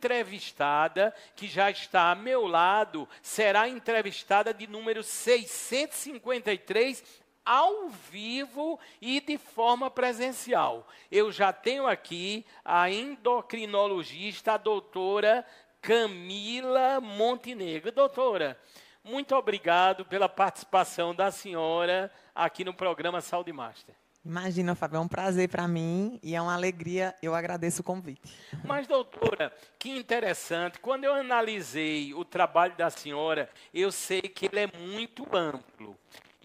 entrevistada, que já está a meu lado, será entrevistada de número 653, ao vivo e de forma presencial. Eu já tenho aqui a endocrinologista, a doutora Camila Montenegro. Doutora, muito obrigado pela participação da senhora aqui no programa Saúde Master. Imagina, Fábio, é um prazer para mim e é uma alegria, eu agradeço o convite. Mas, doutora, que interessante, quando eu analisei o trabalho da senhora, eu sei que ele é muito amplo.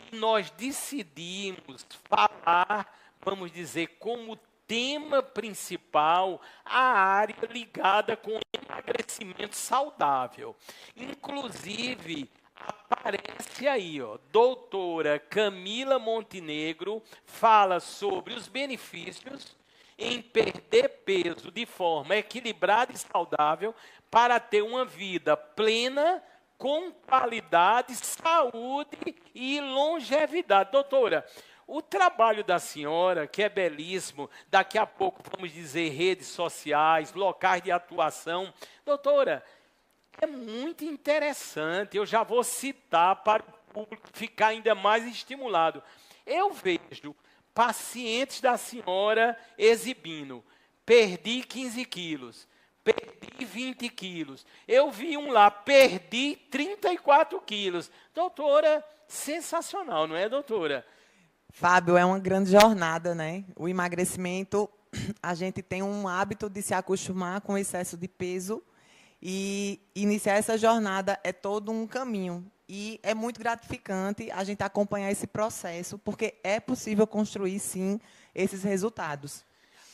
E nós decidimos falar, vamos dizer, como tema principal, a área ligada com emagrecimento saudável. Inclusive, aparece aí, ó, doutora Camila Montenegro fala sobre os benefícios em perder peso de forma equilibrada e saudável para ter uma vida plena, com qualidade, saúde e longevidade. Doutora, o trabalho da senhora, que é belíssimo, daqui a pouco vamos dizer redes sociais, locais de atuação. Doutora, é muito interessante, eu já vou citar para o público ficar ainda mais estimulado. Eu vejo pacientes da senhora exibindo, perdi 15 quilos, perdi 20 quilos. Eu vi um lá, perdi 34 quilos. Doutora, sensacional, não é, doutora? Fábio, é uma grande jornada, né? O emagrecimento, a gente tem um hábito de se acostumar com o excesso de peso e iniciar essa jornada é todo um caminho. E é muito gratificante a gente acompanhar esse processo, porque é possível construir, sim, esses resultados.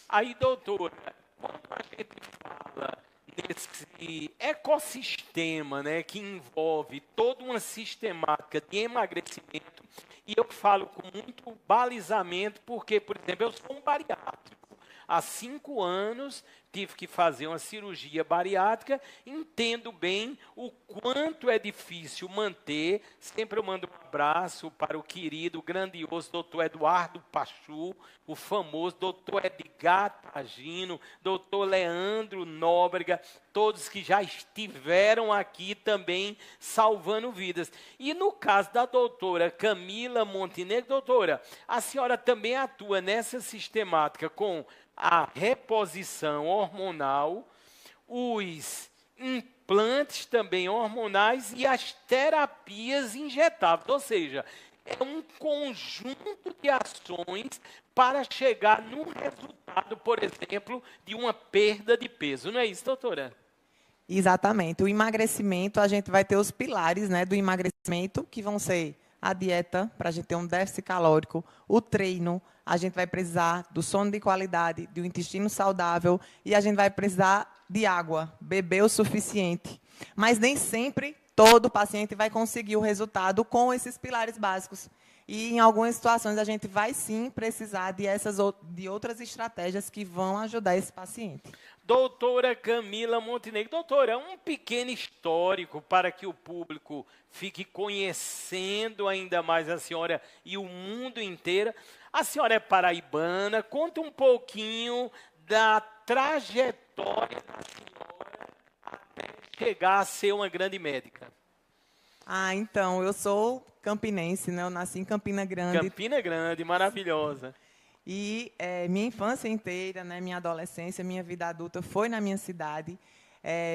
Aí, doutora, quando a gente fala nesse ecossistema, né, que envolve toda uma sistemática de emagrecimento, e eu falo com muito balizamento, porque, por exemplo, eu sou um bariátrico. Há 5 anos tive que fazer uma cirurgia bariátrica, entendo bem o quanto é difícil manter. Sempre eu mando um abraço para o querido, o grandioso doutor Eduardo Pachu, o famoso doutor Edgar Tagino, doutor Leandro Nóbrega, todos que já estiveram aqui também salvando vidas. E no caso da doutora Camila Montenegro, doutora, a senhora também atua nessa sistemática com a reposição hormonal, os implantes também hormonais e as terapias injetáveis. Ou seja, é um conjunto de ações para chegar no resultado, por exemplo, de uma perda de peso. Não é isso, doutora? Exatamente. O emagrecimento, a gente vai ter os pilares, né, do emagrecimento, que vão ser a dieta, para a gente ter um déficit calórico, o treino, a gente vai precisar do sono de qualidade, de um intestino saudável, e a gente vai precisar de água, beber o suficiente. Mas nem sempre todo paciente vai conseguir o resultado com esses pilares básicos. E, em algumas situações, a gente vai, sim, precisar de outras estratégias que vão ajudar esse paciente. Doutora Camila Montenegro. Doutora, um pequeno histórico para que o público fique conhecendo ainda mais a senhora e o mundo inteiro. A senhora é paraibana, conta um pouquinho da trajetória da senhora até chegar a ser uma grande médica. Então, eu sou campinense, né? Eu nasci em Campina Grande. Campina Grande, maravilhosa. E minha infância inteira, né, minha adolescência, minha vida adulta foi na minha cidade.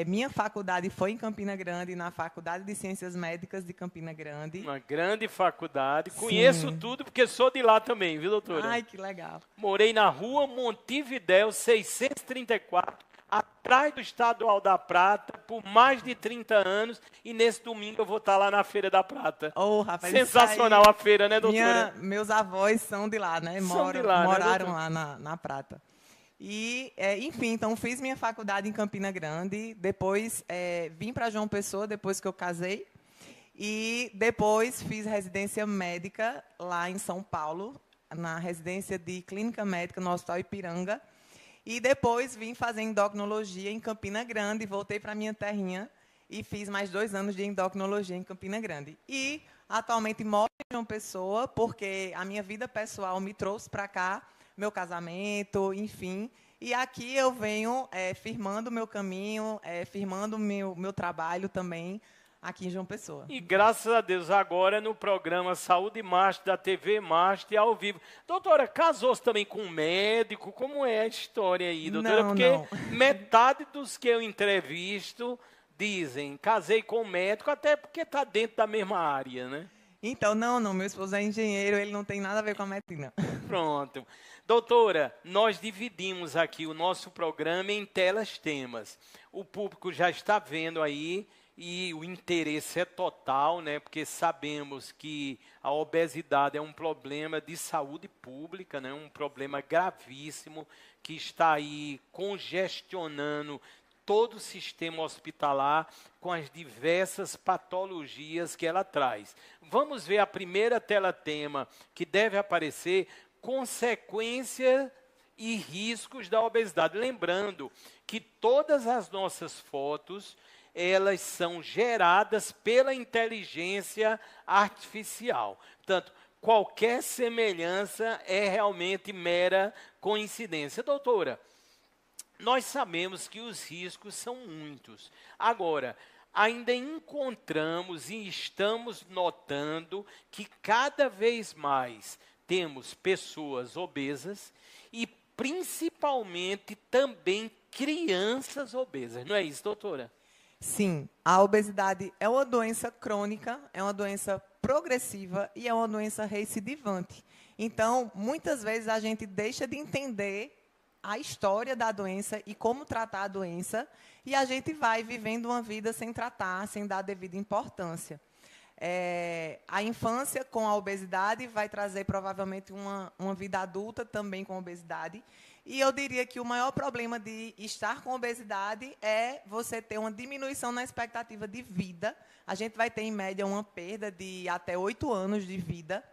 Minha faculdade foi em Campina Grande, na Faculdade de Ciências Médicas de Campina Grande. Uma grande faculdade. Sim. Conheço tudo porque sou de lá também, viu, doutora? Ai, que legal. Morei na rua Montevidéu, 634, atrás do Estadual da Prata, por mais de 30 anos, e nesse domingo eu vou estar lá na Feira da Prata. Oh, rapaz, sensacional a feira, né, doutora? Meus avós são de lá, né? Moraram lá na Prata. E, enfim, então fiz minha faculdade em Campina Grande, depois vim para João Pessoa, depois que eu casei, e depois fiz residência médica lá em São Paulo, na residência de clínica médica no Hospital Ipiranga, e depois vim fazer endocrinologia em Campina Grande, voltei para a minha terrinha e fiz mais 2 anos de endocrinologia em Campina Grande. E atualmente moro em João Pessoa, porque a minha vida pessoal me trouxe para cá, meu casamento, enfim. E aqui eu venho firmando o meu caminho, firmando o meu trabalho também aqui em João Pessoa. E graças a Deus, agora no programa Saúde Master, da TV Master, ao vivo. Doutora, casou-se também com um médico? Como é a história aí, doutora? Não, Porque não. metade dos que eu entrevisto dizem, casei com um médico, até porque está dentro da mesma área, né? Então, não, meu esposo é engenheiro, ele não tem nada a ver com a medicina. Pronto. Doutora, nós dividimos aqui o nosso programa em telas temas. O público já está vendo aí e o interesse é total, né? Porque sabemos que a obesidade é um problema de saúde pública, né? Um problema gravíssimo que está aí congestionando todo o sistema hospitalar com as diversas patologias que ela traz. Vamos ver a primeira tela tema que deve aparecer, consequência e riscos da obesidade. Lembrando que todas as nossas fotos, elas são geradas pela inteligência artificial. Portanto, qualquer semelhança é realmente mera coincidência. Doutora, nós sabemos que os riscos são muitos. Agora, ainda encontramos e estamos notando que cada vez mais temos pessoas obesas e principalmente também crianças obesas. Não é isso, doutora? Sim, a obesidade é uma doença crônica, é uma doença progressiva e é uma doença recidivante. Então, muitas vezes a gente deixa de entender a história da doença e como tratar a doença, e a gente vai vivendo uma vida sem tratar, sem dar a devida importância. A infância com a obesidade vai trazer provavelmente uma vida adulta também com obesidade. E eu diria que o maior problema de estar com obesidade é você ter uma diminuição na expectativa de vida. A gente vai ter, em média, uma perda de até 8 anos de vida.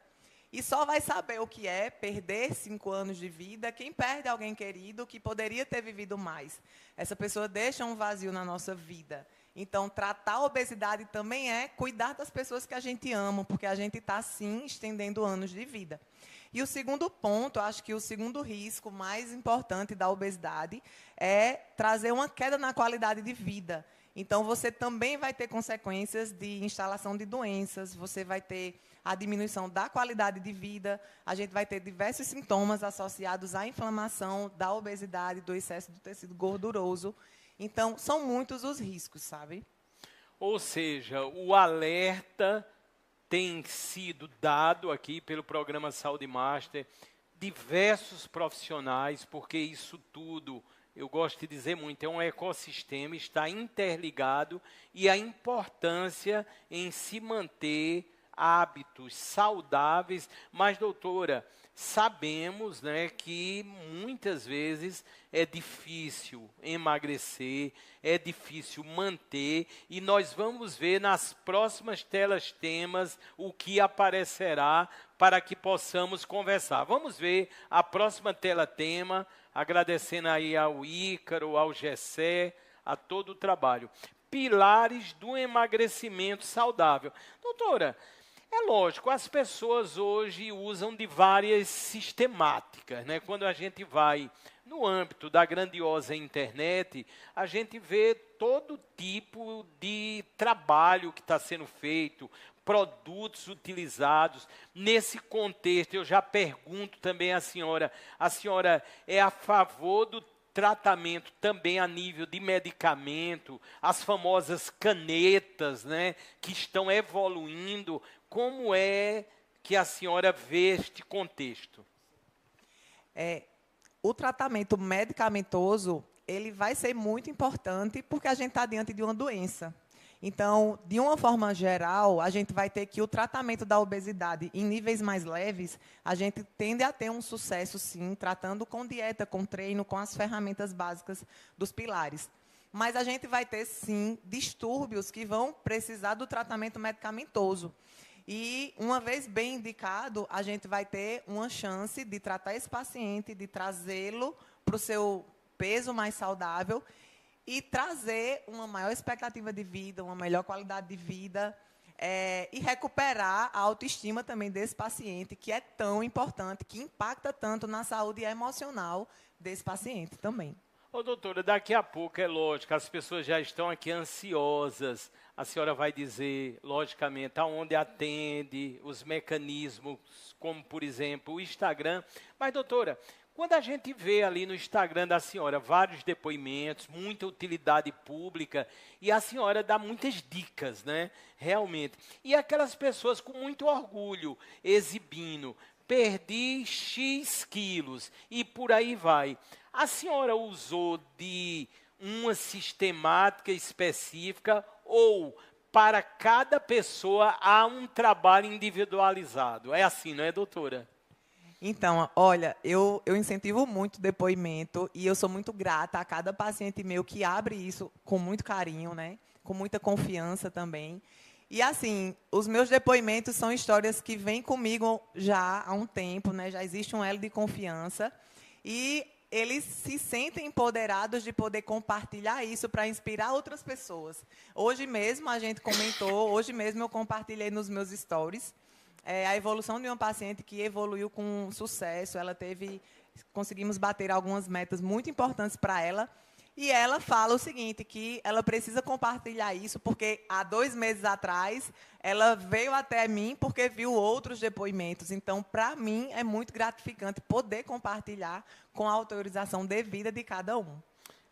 E só vai saber o que é perder 5 anos de vida quem perde alguém querido que poderia ter vivido mais. Essa pessoa deixa um vazio na nossa vida. Então, tratar a obesidade também é cuidar das pessoas que a gente ama, porque a gente está, sim, estendendo anos de vida. E o segundo ponto, acho que o segundo risco mais importante da obesidade é trazer uma queda na qualidade de vida. Então, você também vai ter consequências de instalação de doenças, você vai ter a diminuição da qualidade de vida, a gente vai ter diversos sintomas associados à inflamação, da obesidade, do excesso do tecido gorduroso. Então, são muitos os riscos, sabe? Ou seja, o alerta tem sido dado aqui pelo programa Saúde Master, diversos profissionais, porque isso tudo, eu gosto de dizer muito, é um ecossistema, está interligado, e a importância em se manter hábitos saudáveis. Mas, doutora, sabemos, né, que muitas vezes é difícil emagrecer, é difícil manter, e nós vamos ver nas próximas telas temas o que aparecerá para que possamos conversar. Vamos ver a próxima tela tema, agradecendo aí ao Ícaro, ao Gessé, a todo o trabalho. Pilares do emagrecimento saudável. Doutora, é lógico, as pessoas hoje usam de várias sistemáticas, né? Quando a gente vai no âmbito da grandiosa internet, a gente vê todo tipo de trabalho que está sendo feito, produtos utilizados. Nesse contexto, eu já pergunto também à senhora, a senhora é a favor do tratamento também a nível de medicamento, as famosas canetas, né, que estão evoluindo? Como é que a senhora vê este contexto? O tratamento medicamentoso, ele vai ser muito importante porque a gente está diante de uma doença. Então, de uma forma geral, a gente vai ter que o tratamento da obesidade em níveis mais leves, a gente tende a ter um sucesso, sim, tratando com dieta, com treino, com as ferramentas básicas dos pilares. Mas a gente vai ter, sim, distúrbios que vão precisar do tratamento medicamentoso. E, uma vez bem indicado, a gente vai ter uma chance de tratar esse paciente, de trazê-lo para o seu peso mais saudável e trazer uma maior expectativa de vida, uma melhor qualidade de vida. e recuperar a autoestima também desse paciente, que é tão importante, que impacta tanto na saúde emocional desse paciente também. Ô, doutora, daqui a pouco, é lógico, as pessoas já estão aqui ansiosas. A senhora vai dizer, logicamente, aonde atende, os mecanismos, como, por exemplo, o Instagram. Mas, doutora, quando a gente vê ali no Instagram da senhora vários depoimentos, muita utilidade pública, e a senhora dá muitas dicas, né? Realmente. E aquelas pessoas com muito orgulho, exibindo, perdi X quilos, e por aí vai. A senhora usou de uma sistemática específica ou para cada pessoa há um trabalho individualizado? É assim, não é, doutora? Então, olha, eu incentivo muito o depoimento e eu sou muito grata a cada paciente meu que abre isso com muito carinho, né? Com muita confiança também. E, assim, os meus depoimentos são histórias que vêm comigo já há um tempo, né? Já existe um elo de confiança e eles se sentem empoderados de poder compartilhar isso para inspirar outras pessoas. Hoje mesmo a gente comentou, hoje mesmo eu compartilhei nos meus stories a evolução de uma paciente que evoluiu com sucesso. Ela conseguimos bater algumas metas muito importantes para ela. E ela fala o seguinte, que ela precisa compartilhar isso, porque há 2 meses atrás, ela veio até mim porque viu outros depoimentos. Então, para mim, é muito gratificante poder compartilhar com a autorização devida de cada um.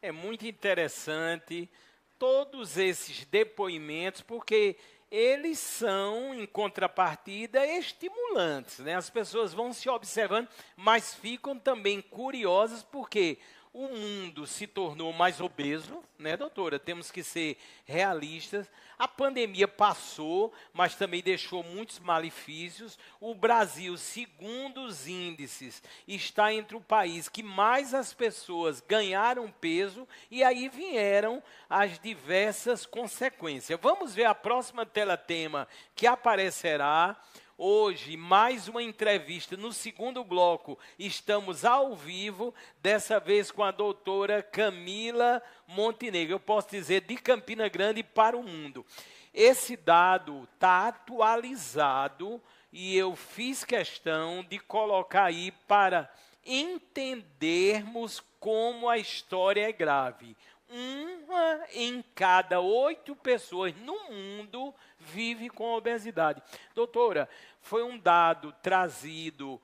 É muito interessante todos esses depoimentos, porque eles são, em contrapartida, estimulantes, né? As pessoas vão se observando, mas ficam também curiosas, porque o mundo se tornou mais obeso, né, doutora? Temos que ser realistas. A pandemia passou, mas também deixou muitos malefícios. O Brasil, segundo os índices, está entre o país que mais as pessoas ganharam peso, e aí vieram as diversas consequências. Vamos ver a próxima tela-tema que aparecerá. Hoje, mais uma entrevista no segundo bloco. Estamos ao vivo, dessa vez com a doutora Camila Montenegro. Eu posso dizer de Campina Grande para o mundo. Esse dado está atualizado e eu fiz questão de colocar aí para entendermos como a história é grave. 1 em cada 8 pessoas no mundo vive com obesidade. Doutora, foi um dado trazido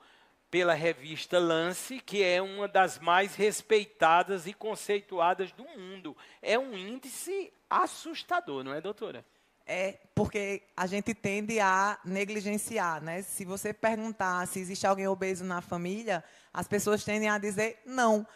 pela revista Lance, que é uma das mais respeitadas e conceituadas do mundo. É um índice assustador, não é, doutora? É, porque a gente tende a negligenciar, né? Se você perguntar se existe alguém obeso na família, as pessoas tendem a dizer não.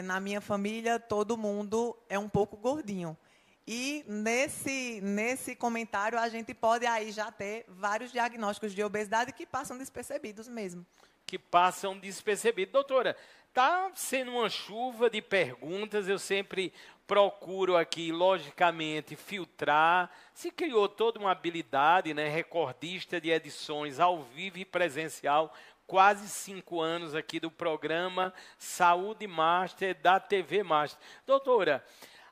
Na minha família, todo mundo é um pouco gordinho. E nesse comentário, a gente pode aí já ter vários diagnósticos de obesidade que passam despercebidos mesmo. Que passam despercebidos. Doutora, está sendo uma chuva de perguntas, eu sempre procuro aqui, logicamente, filtrar. Se criou toda uma habilidade, né, recordista de edições ao vivo e presencial, quase 5 anos aqui do programa Saúde Master da TV Master. Doutora,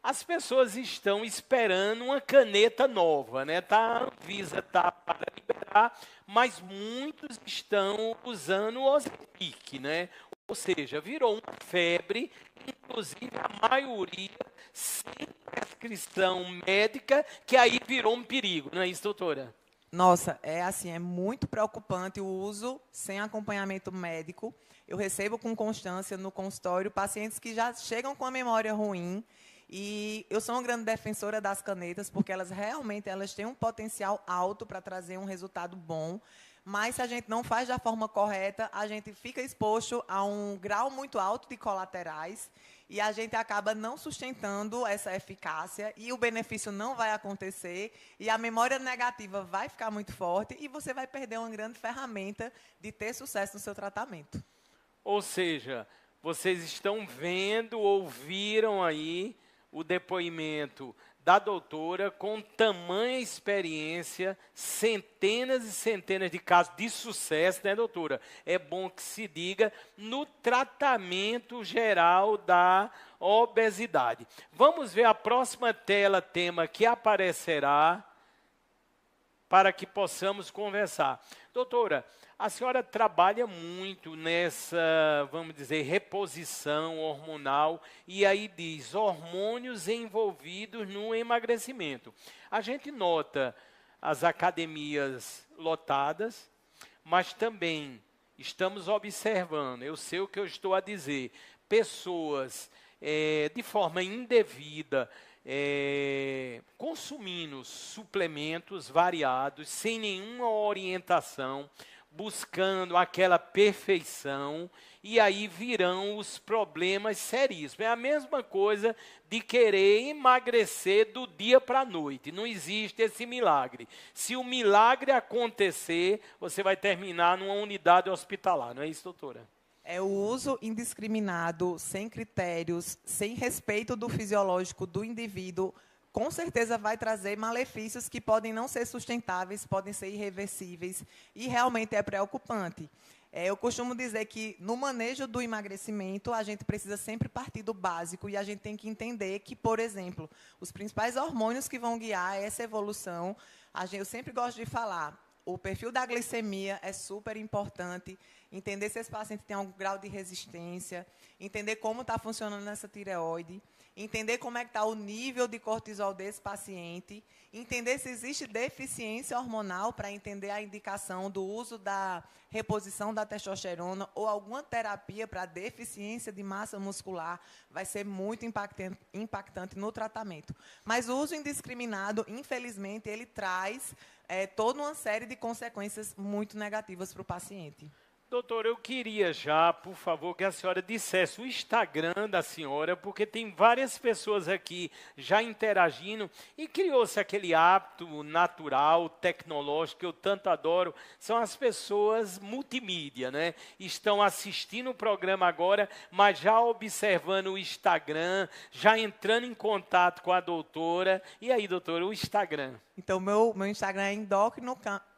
as pessoas estão esperando uma caneta nova, né? A Anvisa está para liberar, mas muitos estão usando o Ozempic, né? Ou seja, virou uma febre, inclusive a maioria sem prescrição médica, que aí virou um perigo, não é isso, doutora? Nossa, é muito preocupante o uso sem acompanhamento médico. Eu recebo com constância no consultório pacientes que já chegam com a memória ruim. E eu sou uma grande defensora das canetas, porque elas realmente têm um potencial alto para trazer um resultado bom. Mas se a gente não faz da forma correta, a gente fica exposto a um grau muito alto de colaterais e a gente acaba não sustentando essa eficácia e o benefício não vai acontecer e a memória negativa vai ficar muito forte e você vai perder uma grande ferramenta de ter sucesso no seu tratamento. Ou seja, vocês estão vendo, ouviram aí o depoimento da doutora com tamanha experiência, centenas e centenas de casos de sucesso, né, doutora? É bom que se diga no tratamento geral da obesidade. Vamos ver a próxima tela, tema que aparecerá. para que possamos conversar. Doutora, a senhora trabalha muito nessa, vamos dizer, reposição hormonal, e aí diz hormônios envolvidos no emagrecimento. A gente nota as academias lotadas, mas também estamos observando, eu sei o que eu estou a dizer, pessoas de forma indevida, consumindo suplementos variados, sem nenhuma orientação, buscando aquela perfeição, e aí virão os problemas seríssimos. É a mesma coisa de querer emagrecer do dia para a noite. Não existe esse milagre. Se o milagre acontecer, você vai terminar numa unidade hospitalar. Não é isso, doutora? É o uso indiscriminado, sem critérios, sem respeito do fisiológico do indivíduo, com certeza vai trazer malefícios que podem não ser sustentáveis, podem ser irreversíveis, e realmente é preocupante. Eu costumo dizer que, no manejo do emagrecimento, a gente precisa sempre partir do básico, e a gente tem que entender que, por exemplo, os principais hormônios que vão guiar essa evolução, eu sempre gosto de falar, o perfil da glicemia é super importante, entender se esse paciente tem algum grau de resistência, entender como está funcionando essa tireoide, entender como é que está o nível de cortisol desse paciente, entender se existe deficiência hormonal para entender a indicação do uso da reposição da testosterona ou alguma terapia para deficiência de massa muscular, vai ser muito impactante no tratamento. Mas o uso indiscriminado, infelizmente, ele traz toda uma série de consequências muito negativas para o paciente. Doutor, eu queria já, por favor, que a senhora dissesse o Instagram da senhora, porque tem várias pessoas aqui já interagindo e criou-se aquele hábito natural, tecnológico, que eu tanto adoro, são as pessoas multimídia, né? Estão assistindo o programa agora, mas já observando o Instagram, já entrando em contato com a doutora. E aí, doutora, o Instagram? Então, meu Instagram é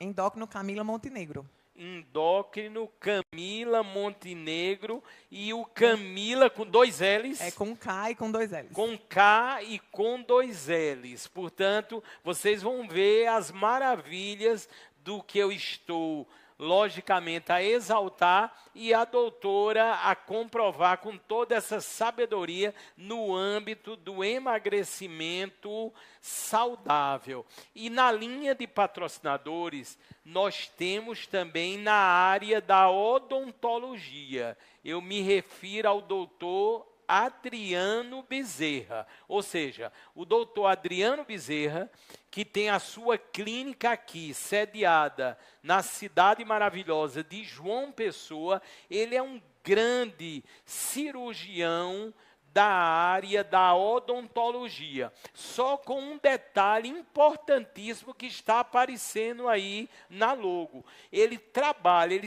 endócrino Camila Montenegro. Endócrino Camila Montenegro, e o Camila com 2 L's? É com K e com 2 L's. Com K e com 2 L's. Portanto, vocês vão ver as maravilhas do que eu estou, logicamente, a exaltar, e a doutora a comprovar com toda essa sabedoria no âmbito do emagrecimento saudável. E na linha de patrocinadores, nós temos também na área da odontologia. Eu me refiro ao doutor Adriano Bezerra, ou seja, o doutor Adriano Bezerra, que tem a sua clínica aqui, sediada na cidade maravilhosa de João Pessoa. Ele é um grande cirurgião da área da odontologia, só com um detalhe importantíssimo que está aparecendo aí na logo. Ele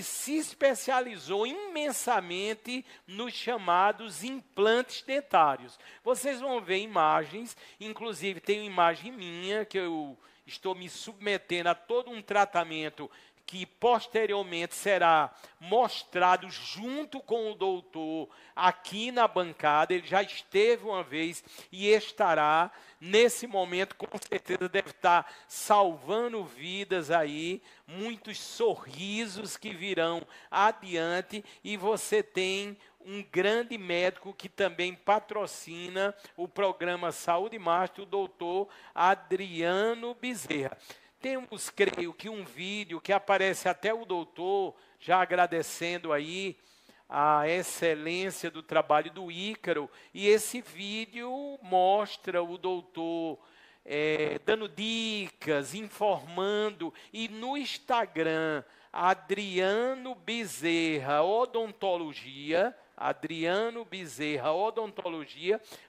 se especializou imensamente nos chamados implantes dentários. Vocês vão ver imagens, inclusive tem uma imagem minha, que eu estou me submetendo a todo um tratamento que posteriormente será mostrado junto com o doutor aqui na bancada. Ele já esteve uma vez e estará nesse momento, com certeza deve estar salvando vidas aí, muitos sorrisos que virão adiante, e você tem um grande médico que também patrocina o programa Saúde Master, o doutor Adriano Bezerra. Temos, creio que, um vídeo que aparece até o doutor, já agradecendo aí a excelência do trabalho do Ícaro, e esse vídeo mostra o doutor dando dicas, informando, e no Instagram, Adriano Bezerra Odontologia,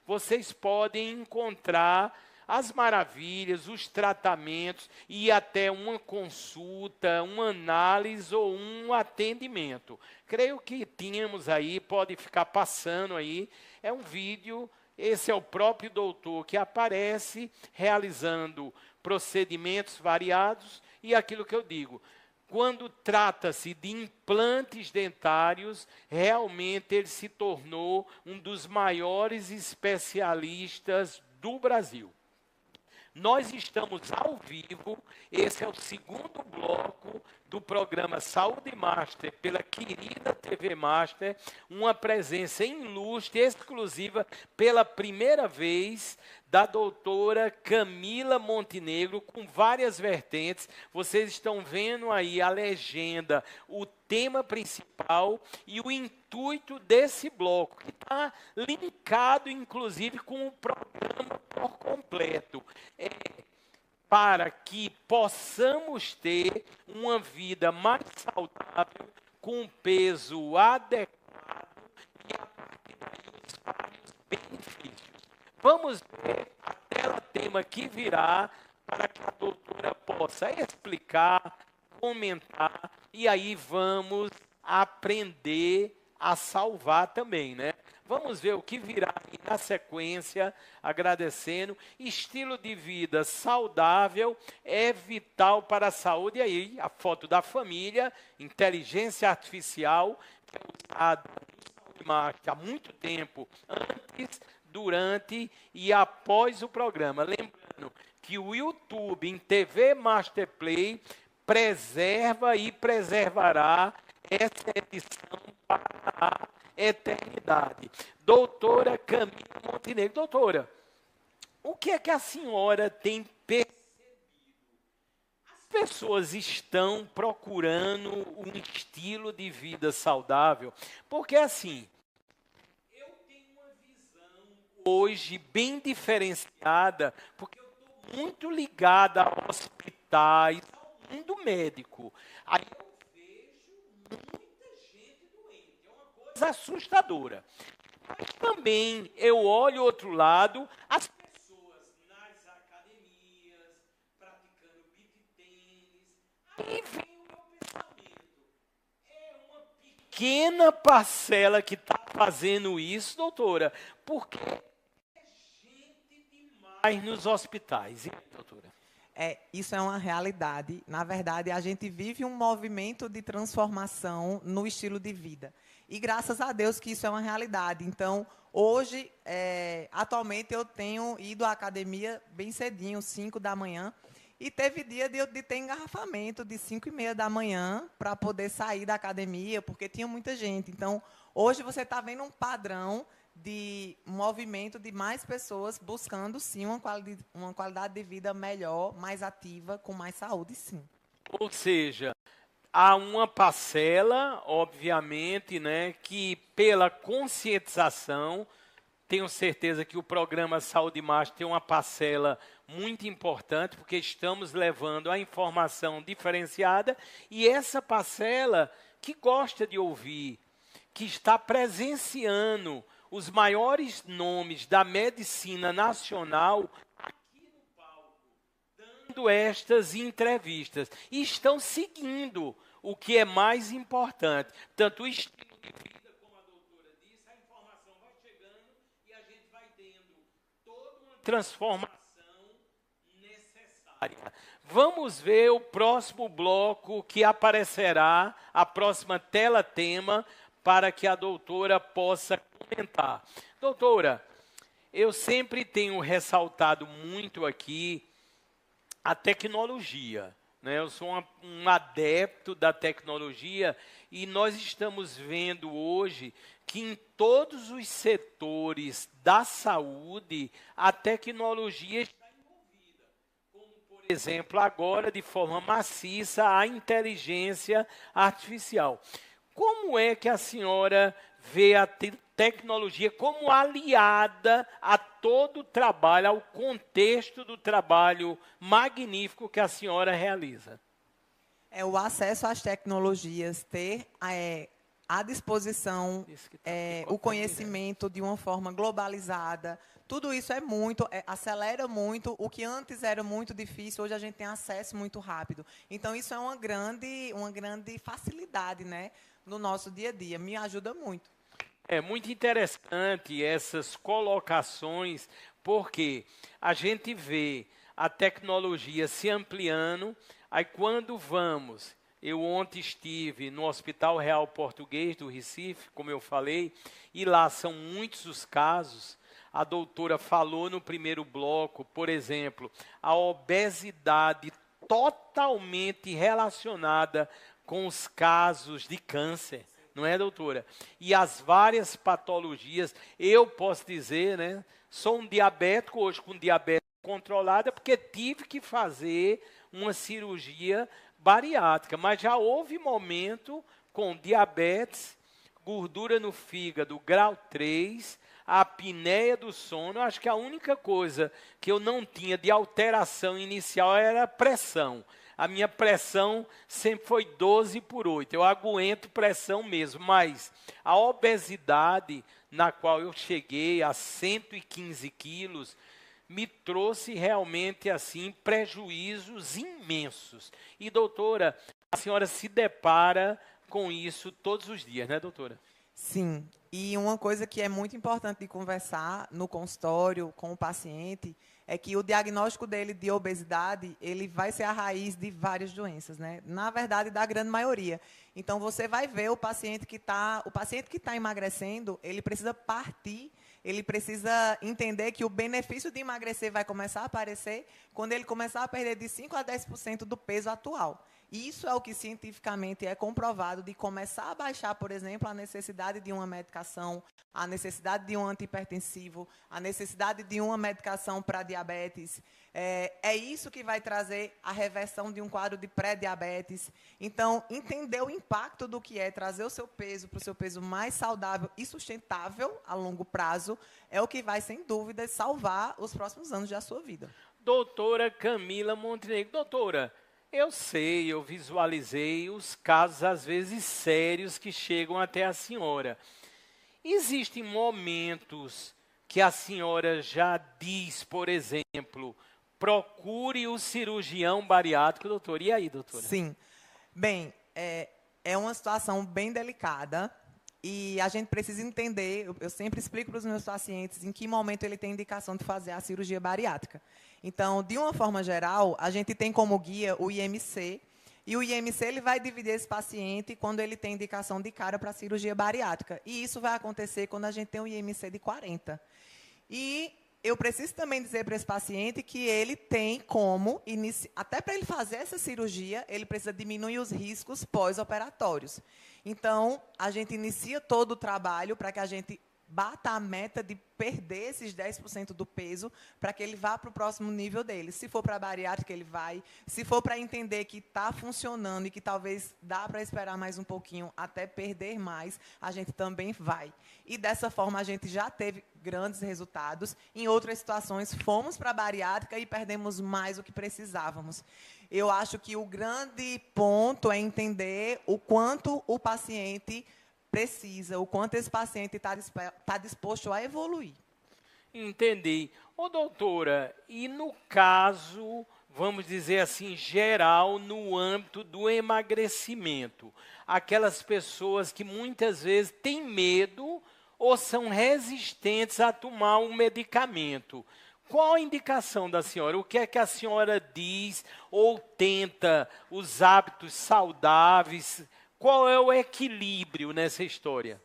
vocês podem encontrar as maravilhas, os tratamentos e até uma consulta, uma análise ou um atendimento. Creio que tínhamos aí, pode ficar passando aí, é um vídeo, esse é o próprio doutor que aparece realizando procedimentos variados, e aquilo que eu digo, quando trata-se de implantes dentários, realmente ele se tornou um dos maiores especialistas do Brasil. Nós estamos ao vivo, esse é o segundo bloco do programa Saúde Master, pela querida TV Master, uma presença ilustre, exclusiva, pela primeira vez, da doutora Camila Montenegro, com várias vertentes. Vocês estão vendo aí a legenda, o tema principal e o intuito desse bloco, que está linkado, inclusive, com o programa por completo. Para que possamos ter uma vida mais saudável, com um peso adequado e, a partir daí, os vários benefícios. Vamos ver a tela tema que virá para que a doutora possa explicar, comentar, e aí vamos aprender a salvar também, né? Vamos ver o que virá aí na sequência, agradecendo. Estilo de vida saudável é vital para a saúde. E aí, a foto da família, inteligência artificial, que é usada no Saúde Master há muito tempo, antes, durante e após o programa. Lembrando que o YouTube em TV Masterplay preserva e preservará essa edição para a eternidade. Doutora Camila Montenegro. Doutora, o que é que a senhora tem percebido? As pessoas estão procurando um estilo de vida saudável, porque assim, eu tenho uma visão hoje bem diferenciada, porque eu estou muito ligada a hospitais, ao mundo médico. Aí eu vejo assustadora. Mas também eu olho o outro lado, as pessoas nas academias, praticando beach tênis, aí vem o meu pensamento. É uma pequena parcela que está fazendo isso, doutora, porque é gente demais nos hospitais. E aí, doutora? Isso é uma realidade. Na verdade, a gente vive um movimento de transformação no estilo de vida. E graças a Deus que isso é uma realidade. Então, hoje, atualmente, eu tenho ido à academia bem cedinho, 5 da manhã, e teve dia de ter engarrafamento de 5h30 da manhã para poder sair da academia, porque tinha muita gente. Então, hoje você está vendo um padrão de movimento de mais pessoas buscando, sim, uma qualidade de vida melhor, mais ativa, com mais saúde, sim. Ou seja, há uma parcela, obviamente, né, que pela conscientização, tenho certeza que o programa Saúde Master tem uma parcela muito importante, porque estamos levando a informação diferenciada, e essa parcela que gosta de ouvir, que está presenciando os maiores nomes da medicina nacional aqui no palco, dando estas entrevistas. E estão seguindo o que é mais importante. Tanto o estilo de vida, como a doutora disse, a informação vai chegando e a gente vai tendo toda uma transformação necessária. Vamos ver o próximo bloco que aparecerá, a próxima tela tema, para que a doutora possa comentar. Doutora, eu sempre tenho ressaltado muito aqui a tecnologia, né? Eu sou um adepto da tecnologia e nós estamos vendo hoje que em todos os setores da saúde a tecnologia está envolvida. Como, por exemplo, agora de forma maciça a inteligência artificial. Como é que a senhora vê a tecnologia como aliada a todo o trabalho, ao contexto do trabalho magnífico que a senhora realiza? O acesso às tecnologias, ter à disposição o conhecimento de uma forma globalizada, tudo isso acelera muito. O que antes era muito difícil, hoje a gente tem acesso muito rápido. Então, isso é uma grande facilidade, né, no nosso dia a dia. Me ajuda muito. É muito interessante essas colocações, porque a gente vê a tecnologia se ampliando, aí quando eu ontem estive no Hospital Real Português do Recife, como eu falei, e lá são muitos os casos, a doutora falou no primeiro bloco, por exemplo, a obesidade totalmente relacionada com os casos de câncer, não é, doutora? E as várias patologias, eu posso dizer, né? Sou um diabético hoje com diabetes controlada porque tive que fazer uma cirurgia bariátrica, mas já houve momento com diabetes, gordura no fígado, grau 3, a apneia do sono. Acho que a única coisa que eu não tinha de alteração inicial era a pressão. A minha pressão sempre foi 12/8. Eu aguento pressão mesmo, mas a obesidade na qual eu cheguei a 115 quilos me trouxe realmente assim prejuízos imensos. E doutora, a senhora se depara com isso todos os dias, né, doutora? Sim, e uma coisa que é muito importante de conversar no consultório com o paciente é que o diagnóstico dele de obesidade, ele vai ser a raiz de várias doenças, né? Na verdade, da grande maioria. Então, você vai ver o paciente que está emagrecendo, ele precisa partir, ele precisa entender que o benefício de emagrecer vai começar a aparecer quando ele começar a perder de 5 a 10% do peso atual. Isso é o que cientificamente é comprovado de começar a baixar, por exemplo, a necessidade de uma medicação, a necessidade de um antihipertensivo, a necessidade de uma medicação para diabetes. É isso que vai trazer a reversão de um quadro de pré-diabetes. Então, entender o impacto do que é trazer o seu peso para o seu peso mais saudável e sustentável a longo prazo é o que vai, sem dúvida, salvar os próximos anos da sua vida. Doutora Camila Montenegro. Doutora, eu sei, eu visualizei os casos, às vezes, sérios que chegam até a senhora. Existem momentos que a senhora já diz, por exemplo, procure o cirurgião bariátrico, doutor. E aí, doutora? Sim. Bem, é uma situação bem delicada e a gente precisa entender, eu sempre explico para os meus pacientes em que momento ele tem indicação de fazer a cirurgia bariátrica. Então, de uma forma geral, a gente tem como guia o IMC, e o IMC ele vai dividir esse paciente quando ele tem indicação de cara para cirurgia bariátrica. E isso vai acontecer quando a gente tem um IMC de 40. E eu preciso também dizer para esse paciente que ele tem como, até para ele fazer essa cirurgia, ele precisa diminuir os riscos pós-operatórios. Então, a gente inicia todo o trabalho para que a gente bata a meta de perder esses 10% do peso para que ele vá para o próximo nível dele. Se for para a bariátrica, ele vai. Se for para entender que está funcionando e que talvez dá para esperar mais um pouquinho até perder mais, a gente também vai. E dessa forma a gente já teve grandes resultados. Em outras situações, fomos para a bariátrica e perdemos mais do que precisávamos. Eu acho que o grande ponto é entender o quanto o paciente precisa, o quanto esse paciente está disposto a evoluir. Entendi. Ô, doutora, e no caso, vamos dizer assim, geral, no âmbito do emagrecimento, aquelas pessoas que muitas vezes têm medo ou são resistentes a tomar um medicamento, qual a indicação da senhora? O que é que a senhora diz ou tenta os hábitos saudáveis? Qual é o equilíbrio nessa história?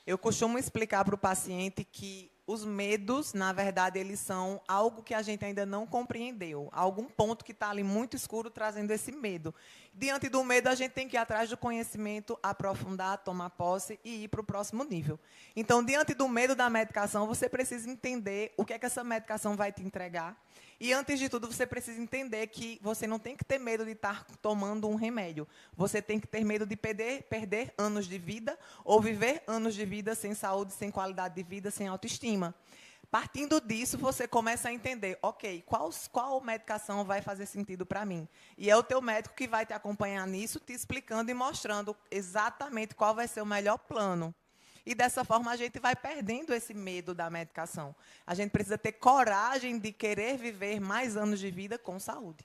Eu costumo explicar para o paciente que os medos, na verdade, eles são algo que a gente ainda não compreendeu. Algum ponto que está ali muito escuro trazendo esse medo. Diante do medo, a gente tem que ir atrás do conhecimento, aprofundar, tomar posse e ir para o próximo nível. Então, diante do medo da medicação, você precisa entender o que é que essa medicação vai te entregar. E, antes de tudo, você precisa entender que você não tem que ter medo de estar tomando um remédio. Você tem que ter medo de perder anos de vida ou viver anos de vida sem saúde, sem qualidade de vida, sem autoestima. Partindo disso, você começa a entender, ok, qual medicação vai fazer sentido para mim? E é o teu médico que vai te acompanhar nisso, te explicando e mostrando exatamente qual vai ser o melhor plano. E dessa forma a gente vai perdendo esse medo da medicação. A gente precisa ter coragem de querer viver mais anos de vida com saúde.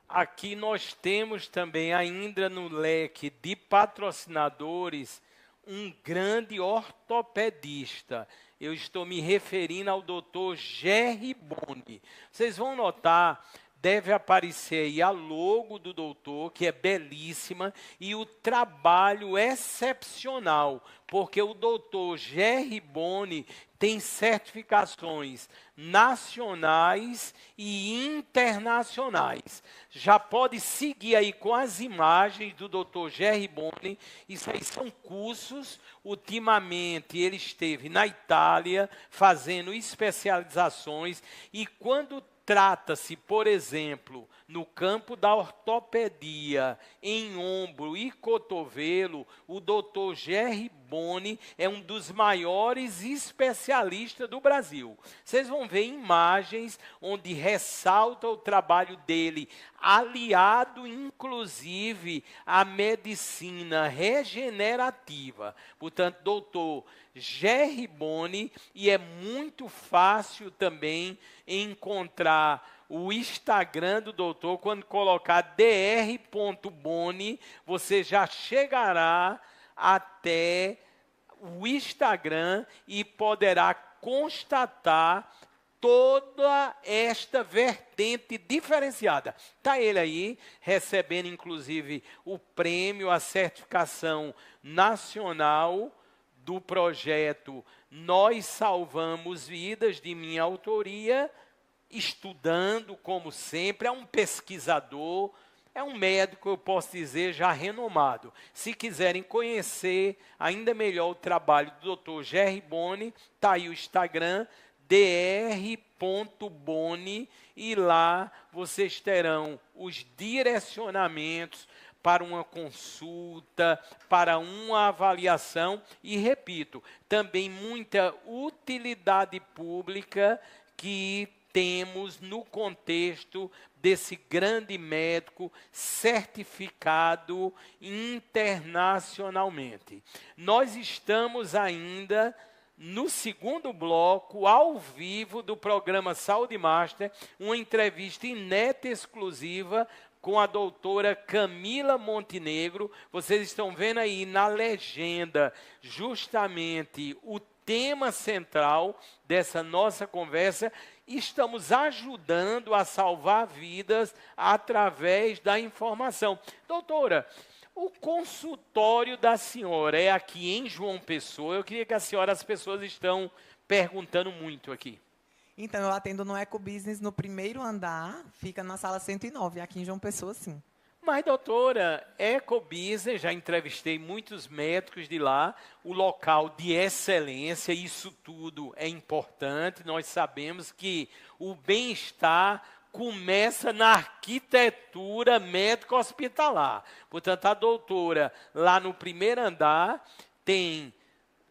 Aqui nós temos também ainda no leque de patrocinadores um grande ortopedista. Eu estou me referindo ao Dr. Gerry Boni. Vocês vão notar deve aparecer aí a logo do doutor, que é belíssima, e o trabalho excepcional, porque o doutor Gerry Boni tem certificações nacionais e internacionais. Já pode seguir aí com as imagens do doutor Gerry Boni. Isso aí são cursos. Ultimamente ele esteve na Itália fazendo especializações, e quando trata-se, por exemplo, no campo da ortopedia, em ombro e cotovelo, o doutor Gerry Boni é um dos maiores especialistas do Brasil. Vocês vão ver imagens onde ressalta o trabalho dele, aliado inclusive à medicina regenerativa. Portanto, doutor Gerry Boni, e é muito fácil também encontrar o Instagram do doutor. Quando colocar dr.boni, você já chegará até o Instagram e poderá constatar toda esta vertente diferenciada. Está ele aí, recebendo inclusive o prêmio, a certificação nacional do projeto Nós Salvamos Vidas, de minha autoria, estudando, como sempre, é um pesquisador, é um médico, eu posso dizer, já renomado. Se quiserem conhecer ainda melhor o trabalho do Dr. Gerry Boni, está aí o Instagram, dr.boni, e lá vocês terão os direcionamentos para uma consulta, para uma avaliação, e repito, também muita utilidade pública que temos no contexto desse grande médico certificado internacionalmente. Nós estamos ainda no segundo bloco, ao vivo, do programa Saúde Master, uma entrevista inédita exclusiva com a doutora Camila Montenegro. Vocês estão vendo aí na legenda justamente o tema central dessa nossa conversa. Estamos ajudando a salvar vidas através da informação. Doutora, o consultório da senhora é aqui em João Pessoa. Eu queria que a senhora, as pessoas estão perguntando muito aqui. Então, eu atendo no Ecobusiness no primeiro andar, fica na sala 109, aqui em João Pessoa, sim. Mas, doutora, Ecobusiness, já entrevistei muitos médicos de lá, o local de excelência, isso tudo é importante. Nós sabemos que o bem-estar começa na arquitetura médico-hospitalar. Portanto, a doutora, lá no primeiro andar, tem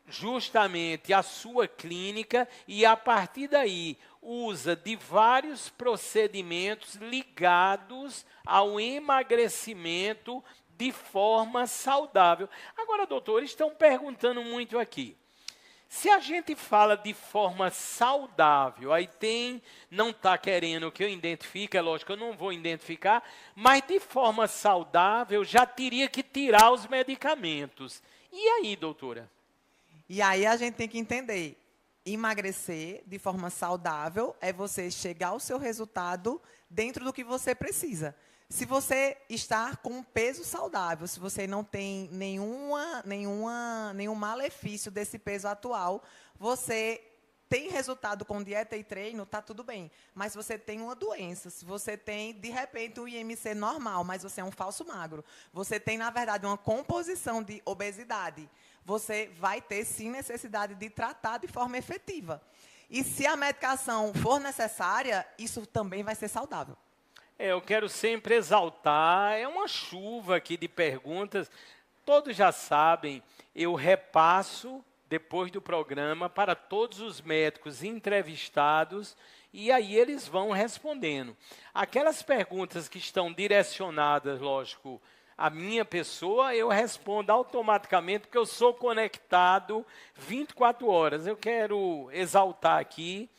justamente a sua clínica, e a partir daí usa de vários procedimentos ligados ao emagrecimento de forma saudável. Agora, doutor, estão perguntando muito aqui. Se a gente fala de forma saudável, aí não está querendo que eu identifique, é lógico, eu não vou identificar, mas de forma saudável já teria que tirar os medicamentos. E aí, doutora? E aí a gente tem que entender, emagrecer de forma saudável é você chegar ao seu resultado dentro do que você precisa. Se você está com um peso saudável, se você não tem nenhum malefício desse peso atual, você tem resultado com dieta e treino, está tudo bem. Mas se você tem uma doença, se você tem, de repente, um IMC normal, mas você é um falso magro, você tem, na verdade, uma composição de obesidade, você vai ter, sim, necessidade de tratar de forma efetiva. E se a medicação for necessária, isso também vai ser saudável. Eu quero sempre exaltar, é uma chuva aqui de perguntas. Todos já sabem, eu repasso depois do programa para todos os médicos entrevistados, e aí eles vão respondendo. Aquelas perguntas que estão direcionadas, lógico, à minha pessoa, eu respondo automaticamente, porque eu sou conectado 24 horas. Eu quero exaltar aqui,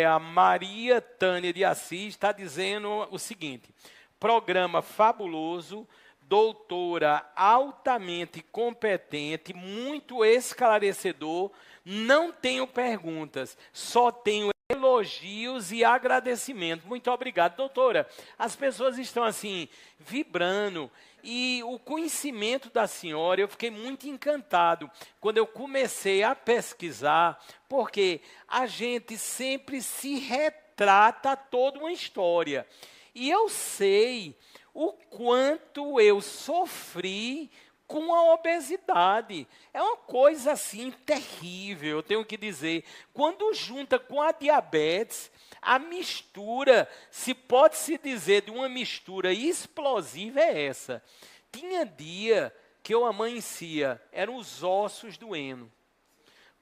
a Maria Tânia de Assis está dizendo o seguinte: programa fabuloso, doutora altamente competente, muito esclarecedor. Não tenho perguntas, só tenho elogios e agradecimentos. Muito obrigado, doutora. As pessoas estão assim, vibrando. E o conhecimento da senhora, eu fiquei muito encantado quando eu comecei a pesquisar, porque a gente sempre se retrata toda uma história. E eu sei o quanto eu sofri com a obesidade. É uma coisa assim terrível, eu tenho que dizer. Quando junta com a diabetes, a mistura, se pode se dizer de uma mistura explosiva, é essa. Tinha dia que eu amanhecia, eram os ossos doendo.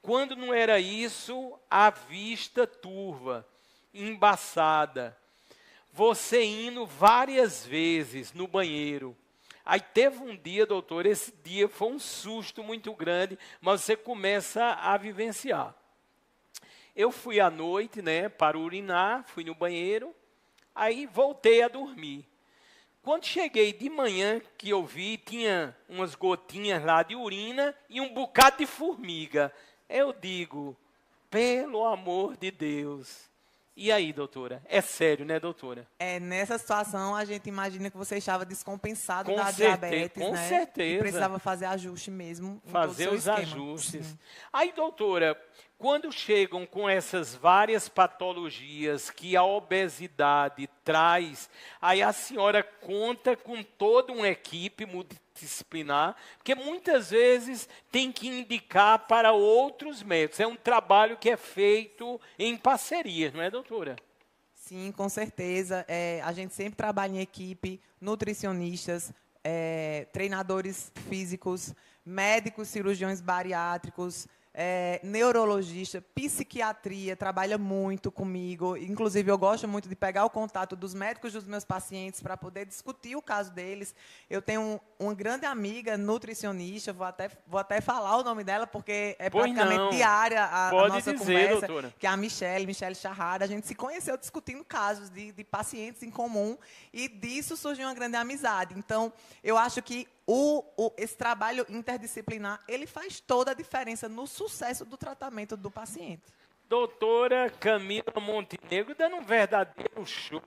Quando não era isso, a vista turva, embaçada. Você indo várias vezes no banheiro. Aí teve um dia, doutor, esse dia foi um susto muito grande, mas você começa a vivenciar. Eu fui à noite, né, para urinar, fui no banheiro, aí voltei a dormir. Quando cheguei de manhã, que eu vi, tinha umas gotinhas lá de urina e um bocado de formiga. Eu digo, pelo amor de Deus. E aí, doutora? É sério, né, doutora? Nessa situação, a gente imagina que você estava descompensado da diabetes, com né? certeza. E precisava fazer ajuste mesmo. Fazer os esquema. ajustes. Sim. Aí, doutora, quando chegam com essas várias patologias que a obesidade traz, aí a senhora conta com toda uma equipe multidisciplinar, porque muitas vezes tem que indicar para outros médicos. É um trabalho que é feito em parceria, não é, doutora? Sim, com certeza. A gente sempre trabalha em equipe, nutricionistas, treinadores físicos, médicos, cirurgiões bariátricos, neurologista, psiquiatria, trabalha muito comigo. Inclusive, eu gosto muito de pegar o contato dos médicos dos meus pacientes para poder discutir o caso deles. Eu tenho uma grande amiga nutricionista, vou até falar o nome dela, porque é praticamente diária a nossa conversa, doutora. que é a Michele Charrada. A gente se conheceu discutindo casos de pacientes em comum, e disso surgiu uma grande amizade. Então, eu acho que esse trabalho interdisciplinar, ele faz toda a diferença no sucesso do tratamento do paciente. Doutora Camila Montenegro dando um verdadeiro show,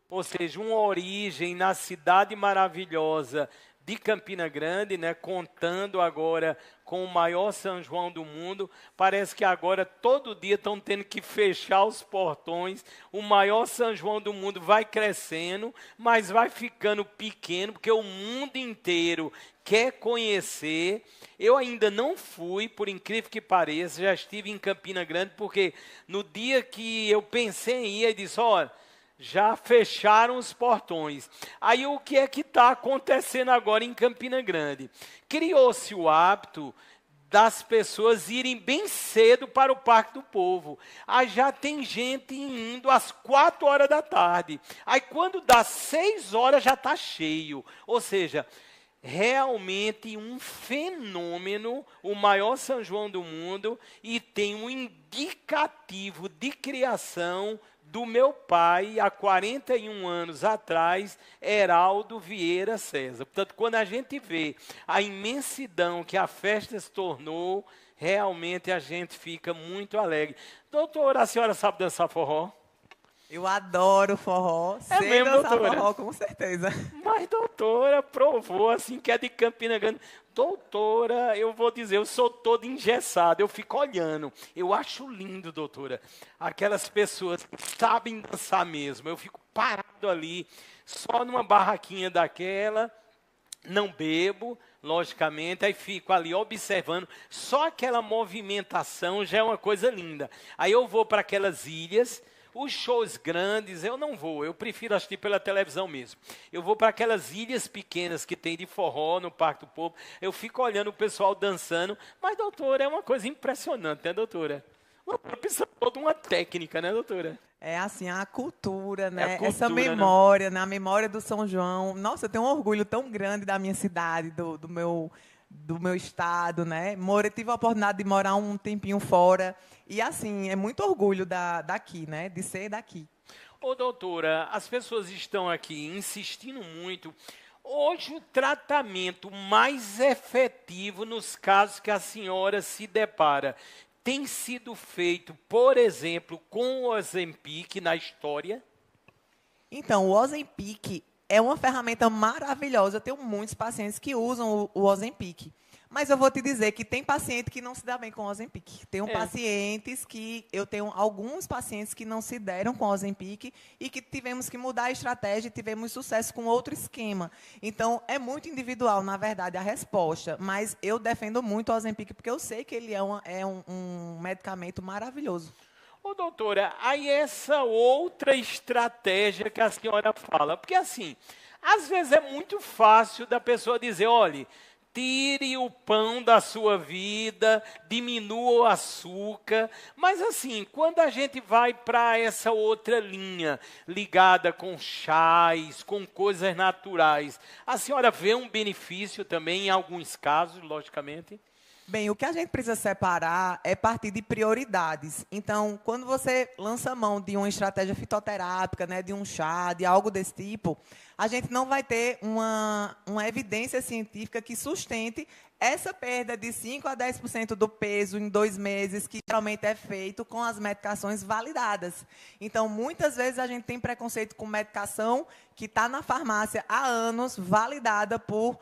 ou seja, uma origem na cidade maravilhosa de Campina Grande, né, contando agora com o maior São João do mundo. Parece que agora todo dia estão tendo que fechar os portões. O maior São João do mundo vai crescendo, mas vai ficando pequeno, porque o mundo inteiro quer conhecer. Eu ainda não fui, por incrível que pareça, já estive em Campina Grande, porque no dia que eu pensei em ir, eu disse, olha, já fecharam os portões. Aí o que é que está acontecendo agora em Campina Grande? Criou-se o hábito das pessoas irem bem cedo para o Parque do Povo. Aí já tem gente indo às 4 horas da tarde. Aí quando dá 6 horas já está cheio. Ou seja, realmente um fenômeno, o maior São João do mundo, e tem um indicativo de criação do meu pai, há 41 anos atrás, Heraldo Vieira César. Portanto, quando a gente vê a imensidão que a festa se tornou, realmente a gente fica muito alegre. Doutora, a senhora sabe dançar forró? Eu adoro forró. Sei mesmo, dançar doutora? Forró, com certeza. Mas, doutora, provou assim que é de Campina Grande. Doutora, eu vou dizer, eu sou todo engessado, eu fico olhando. Eu acho lindo, doutora, aquelas pessoas que sabem dançar mesmo. Eu fico parado ali, só numa barraquinha daquela, não bebo, logicamente, aí fico ali observando. Só aquela movimentação já é uma coisa linda. Aí eu vou para aquelas ilhas. Os shows grandes eu não vou, eu prefiro assistir pela televisão mesmo. Eu vou para aquelas ilhas pequenas que tem de forró no Parque do Povo, eu fico olhando o pessoal dançando, mas, doutora, é uma coisa impressionante, né, doutora? Precisa toda uma técnica, né, doutora? É assim, a cultura, né? Cultura, essa memória, né? A memória do São João. Nossa, eu tenho um orgulho tão grande da minha cidade, do meu estado, né? Tive a oportunidade de morar um tempinho fora. E, assim, é muito orgulho daqui, né? De ser daqui. Ô, doutora, as pessoas estão aqui insistindo muito. Hoje, o tratamento mais efetivo nos casos que a senhora se depara tem sido feito, por exemplo, com o Ozempic na história? Então, o Ozempic é uma ferramenta maravilhosa. Eu tenho muitos pacientes que usam o Ozempic. Mas eu vou te dizer que tem paciente que não se dá bem com o Ozempic. Eu tenho alguns pacientes que não se deram com o Ozempic e que tivemos que mudar a estratégia e tivemos sucesso com outro esquema. Então, é muito individual, na verdade, a resposta. Mas eu defendo muito o Ozempic porque eu sei que ele é um medicamento maravilhoso. Ô, doutora, aí essa outra estratégia que a senhora fala, porque assim, às vezes é muito fácil da pessoa dizer, olha, tire o pão da sua vida, diminua o açúcar, mas assim, quando a gente vai para essa outra linha, ligada com chás, com coisas naturais, a senhora vê um benefício também em alguns casos, logicamente? Bem, o que a gente precisa separar é partir de prioridades. Então, quando você lança mão de uma estratégia fitoterápica, né, de um chá, de algo desse tipo, a gente não vai ter uma evidência científica que sustente essa perda de 5 a 10% do peso em 2 meses, que geralmente é feito com as medicações validadas. Então, muitas vezes a gente tem preconceito com medicação que está na farmácia há anos, validada por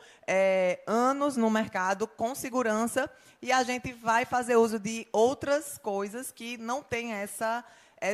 anos no mercado, com segurança, e a gente vai fazer uso de outras coisas que não têm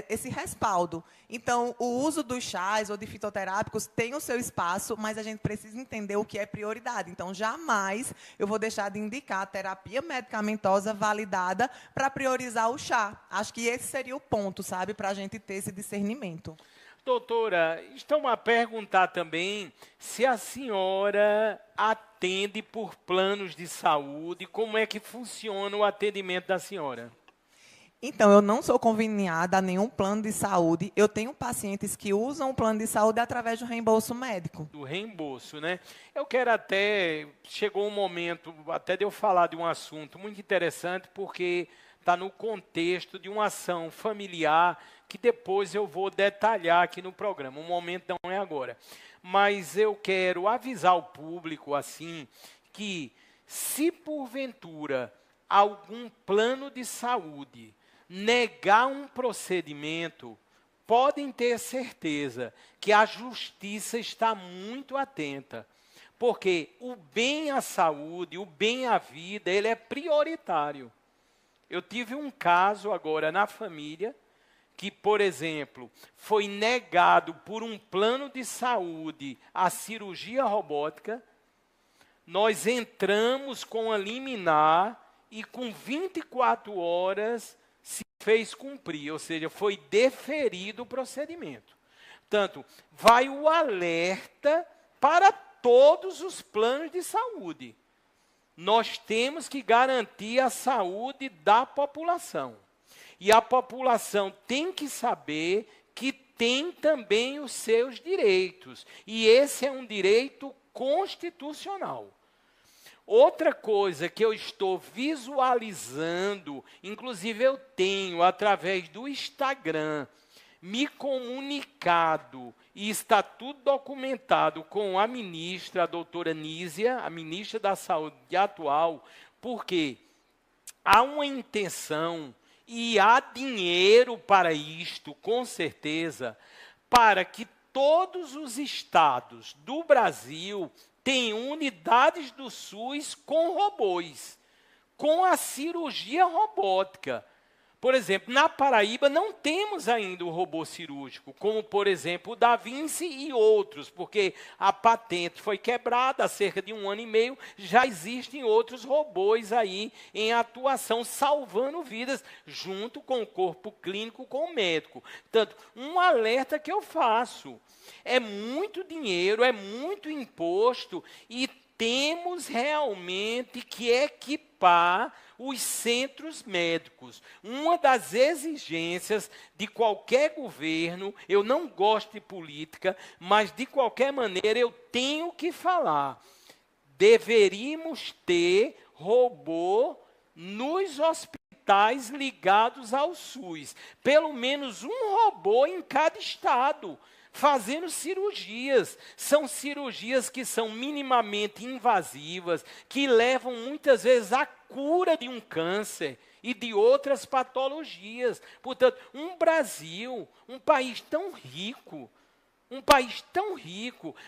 esse respaldo. Então, o uso dos chás ou de fitoterápicos tem o seu espaço, mas a gente precisa entender o que é prioridade. Então, jamais eu vou deixar de indicar a terapia medicamentosa validada para priorizar o chá. Acho que esse seria o ponto, sabe, para a gente ter esse discernimento. Doutora, estão a perguntar também se a senhora atende por planos de saúde, como é que funciona o atendimento da senhora? Então, eu não sou conveniada a nenhum plano de saúde. Eu tenho pacientes que usam o plano de saúde através do reembolso médico. Do reembolso, né? Eu quero até... Chegou um momento até de eu falar de um assunto muito interessante, porque está no contexto de uma ação familiar que depois eu vou detalhar aqui no programa. O momento não é agora. Mas eu quero avisar o público, assim, que se porventura algum plano de saúde negar um procedimento, podem ter certeza que a justiça está muito atenta, porque o bem à saúde, o bem à vida, ele é prioritário. Eu tive um caso agora na família, que, por exemplo, foi negado por um plano de saúde a cirurgia robótica. Nós entramos com a liminar e com 24 horas se fez cumprir, ou seja, foi deferido o procedimento. Portanto, vai o alerta para todos os planos de saúde. Nós temos que garantir a saúde da população. E a população tem que saber que tem também os seus direitos. E esse é um direito constitucional. Outra coisa que eu estou visualizando, inclusive eu tenho através do Instagram, me comunicado e está tudo documentado com a ministra, a doutora Nízia, a ministra da Saúde atual, porque há uma intenção e há dinheiro para isto, com certeza, para que todos os estados do Brasil tem unidades do SUS com robôs, com a cirurgia robótica. Por exemplo, na Paraíba não temos ainda o robô cirúrgico, como, por exemplo, o Da Vinci e outros, porque a patente foi quebrada há cerca de 1 ano e meio, já existem outros robôs aí em atuação, salvando vidas, junto com o corpo clínico, com o médico. Portanto, um alerta que eu faço, é muito dinheiro, é muito imposto, e temos realmente que equipar os centros médicos. Uma das exigências de qualquer governo, eu não gosto de política, mas de qualquer maneira eu tenho que falar. Deveríamos ter robô nos hospitais ligados ao SUS. Pelo menos um robô em cada estado, fazendo cirurgias. São cirurgias que são minimamente invasivas, que levam muitas vezes à cura de um câncer. e de outras patologias. Portanto, um Brasil, um país tão rico,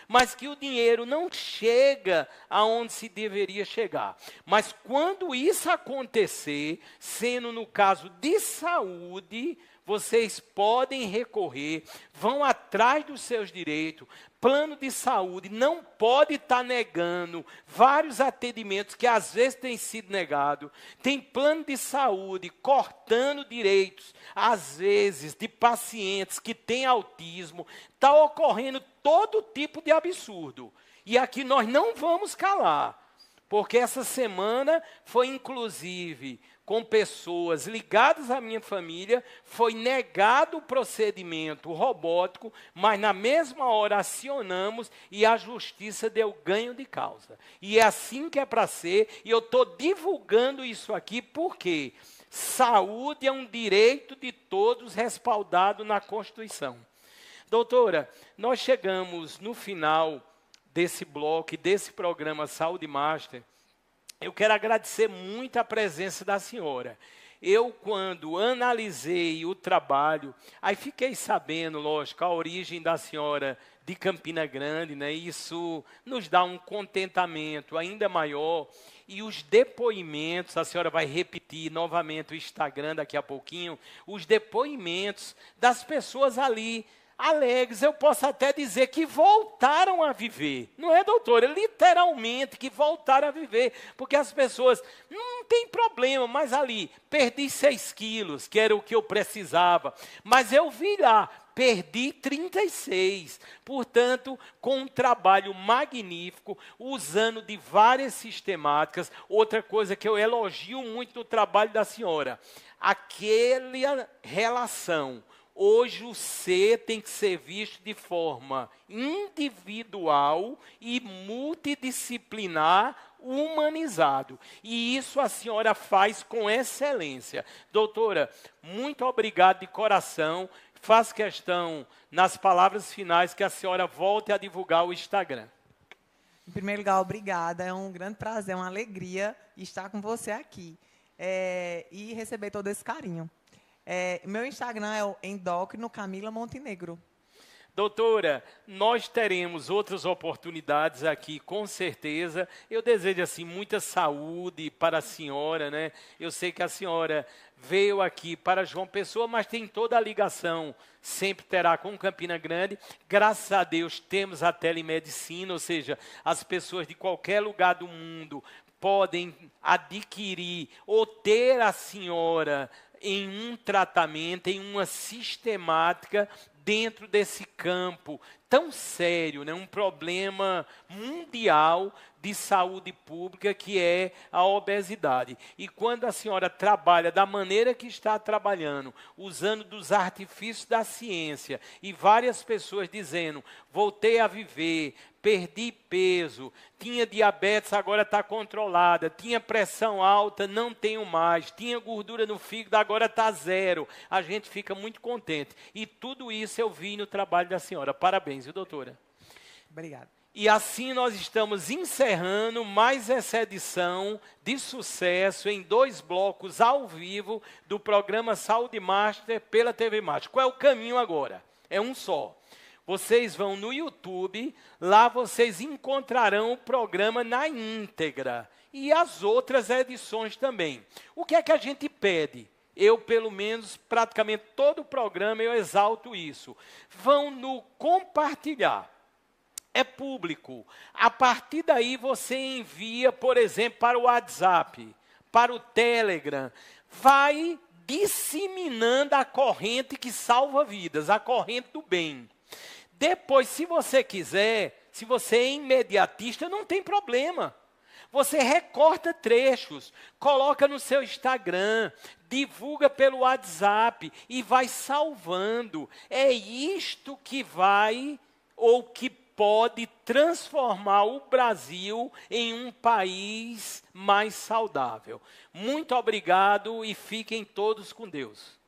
mas que o dinheiro não chega aonde se deveria chegar. Mas quando isso acontecer, sendo no caso de saúde, vocês podem recorrer, vão atrás dos seus direitos. Plano de saúde não pode estar negando vários atendimentos que às vezes têm sido negados. Tem plano de saúde cortando direitos, às vezes, de pacientes que têm autismo. Está ocorrendo todo tipo de absurdo. E aqui nós não vamos calar, porque essa semana foi inclusive com pessoas ligadas à minha família, foi negado o procedimento robótico, mas na mesma hora acionamos e a justiça deu ganho de causa. E é assim que é para ser, e eu estou divulgando isso aqui porque saúde é um direito de todos respaldado na Constituição. Doutora, nós chegamos no final desse bloco, desse programa Saúde Master. Eu quero agradecer muito a presença da senhora. Eu, quando analisei o trabalho, aí fiquei sabendo, lógico, a origem da senhora de Campina Grande, né? Isso nos dá um contentamento ainda maior. E os depoimentos, a senhora vai repetir novamente o Instagram daqui a pouquinho, os depoimentos das pessoas ali, alegres, eu posso até dizer que voltaram a viver. Não é, doutora? Literalmente que voltaram a viver. Porque as pessoas, não tem problema, mas ali, perdi 6 quilos, que era o que eu precisava. Mas eu vi lá, perdi 36. Portanto, com um trabalho magnífico, usando de várias sistemáticas. Outra coisa que eu elogio muito no trabalho da senhora, aquela relação. Hoje o ser tem que ser visto de forma individual e multidisciplinar, humanizado. E isso a senhora faz com excelência. Doutora, muito obrigado de coração. Faço questão, nas palavras finais, que a senhora volte a divulgar o Instagram. Em primeiro lugar, obrigada. É um grande prazer, uma alegria estar com você aqui e receber todo esse carinho. Meu Instagram é o Endócrino Camila Montenegro. Doutora, nós teremos outras oportunidades aqui, com certeza. Eu desejo, assim, muita saúde para a senhora, né? Eu sei que a senhora veio aqui para João Pessoa, mas tem toda a ligação, sempre terá com Campina Grande. Graças a Deus temos a telemedicina, ou seja, as pessoas de qualquer lugar do mundo podem adquirir ou ter a senhora em um tratamento, em uma sistemática dentro desse campo tão sério, né? Um problema mundial de saúde pública que é a obesidade. E quando a senhora trabalha da maneira que está trabalhando, usando dos artifícios da ciência, e várias pessoas dizendo, voltei a viver, perdi peso, tinha diabetes, agora está controlada, tinha pressão alta, não tenho mais, tinha gordura no fígado, agora está 0. A gente fica muito contente. E tudo isso eu vi no trabalho da senhora. Parabéns, viu, doutora? Obrigada. E assim nós estamos encerrando mais essa edição de sucesso em 2 blocos ao vivo do programa Saúde Master pela TV Master. Qual é o caminho agora? É um só. Vocês vão no YouTube, lá vocês encontrarão o programa na íntegra e as outras edições também. O que é que a gente pede? Eu, pelo menos, praticamente todo o programa eu exalto isso. Vão no compartilhar. É público. A partir daí você envia, por exemplo, para o WhatsApp, para o Telegram. Vai disseminando a corrente que salva vidas, a corrente do bem. Depois, se você quiser, se você é imediatista, não tem problema. Você recorta trechos, coloca no seu Instagram, divulga pelo WhatsApp e vai salvando. É isto que vai ou que pode transformar o Brasil em um país mais saudável. Muito obrigado e fiquem todos com Deus.